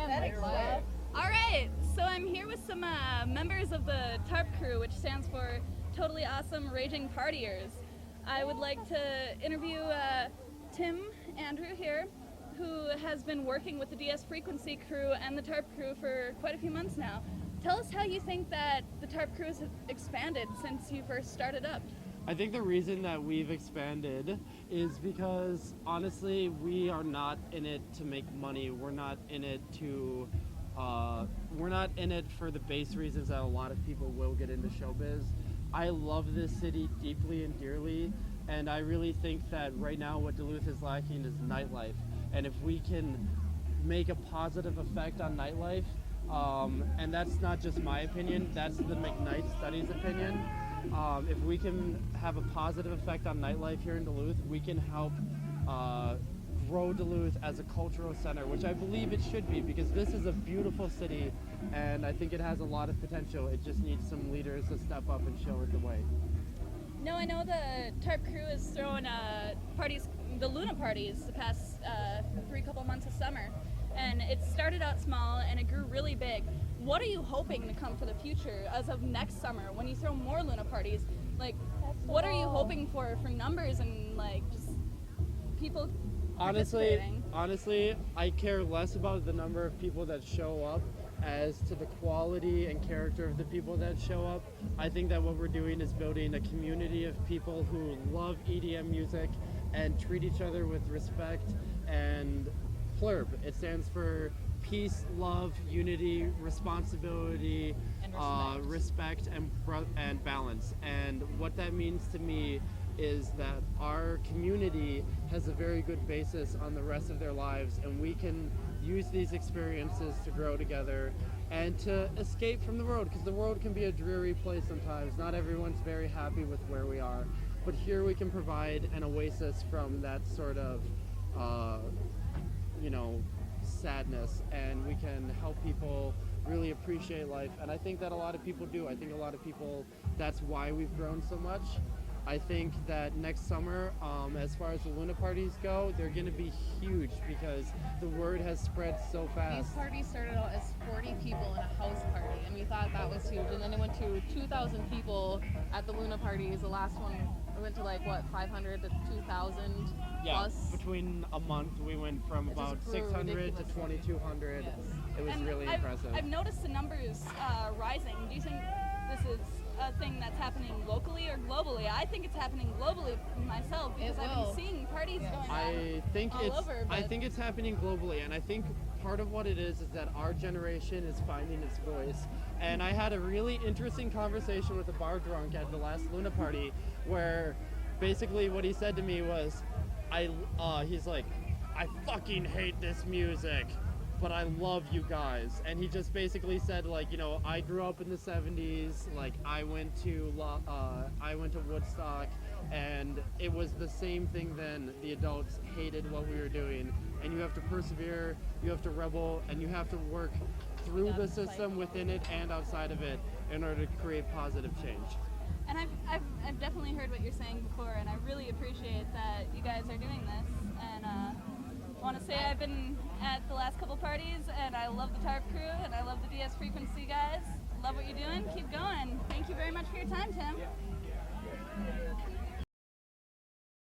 All right, so I'm here with some members of the TARP crew, which stands for Totally Awesome Raging Partiers. I would like to interview Tim Andrew here, who has been working with the DS Frequency crew and the TARP crew for quite a few months now. Tell us how you think that the TARP crew has expanded since you first started up. I think the reason that we've expanded is because, honestly, we are not in it to make money. We're not in it for the base reasons that a lot of people will get into showbiz. I love this city deeply and dearly, and I really think that right now what Duluth is lacking is nightlife. And if we can make a positive effect on nightlife, and that's not just my opinion, that's the McKnight Studies opinion. If we can have a positive effect on nightlife here in Duluth, we can help grow Duluth as a cultural center, which I believe it should be, because this is a beautiful city and I think it has a lot of potential. It just needs some leaders to step up and show it the way. No, I know the TARP crew is throwing parties, the Luna parties, the past couple months of summer. And it started out small and it grew really big. What are you hoping to come for the future as of next summer when you throw more Luna parties? Like, what are you hoping for numbers and like just people participating? Honestly, I care less about the number of people that show up as to the quality and character of the people that show up. I think that what we're doing is building a community of people who love EDM music and treat each other with respect. And PLURB, it stands for peace, love, unity, responsibility, and respect and balance. And what that means to me is that our community has a very good basis on the rest of their lives, and we can use these experiences to grow together and to escape from the world, because the world can be a dreary place sometimes. Not everyone's very happy with where we are, but here we can provide an oasis from that sort of sadness, and we can help people really appreciate life. And I think that a lot of people do. I think a lot of people, that's why we've grown so much. I think that next summer, as far as the Luna parties go, they're going to be huge because the word has spread so fast. These parties started out as 40 people in a house party, and we thought that was huge. And then it went to 2,000 people at the Luna parties. The last one went to 500 to 2,000 plus. Between a month, we went from about 600 to 2,200. Yes. It was really impressive. I've noticed the numbers rising. Do you think this is a thing that's happening locally or globally? I think it's happening globally myself, because I've been seeing parties going on I think it's happening globally, and I think part of what it is that our generation is finding its voice. And I had a really interesting conversation with a bar drunk at the last Luna party, where basically what he said to me was, he's like, I fucking hate this music, but I love you guys. And he just basically said, I grew up in the 70s, I went to Woodstock, and it was the same thing then. The adults hated what we were doing, and you have to persevere, you have to rebel, and you have to work through the system, within it and outside of it, in order to create positive change. And I've definitely heard what you're saying before, and I really appreciate that you guys are doing this. And I want to say I've been at the last couple parties, and I love the TARP crew, and I love the DS Frequency guys. Love what you're doing. Keep going. Thank you very much for your time, Tim.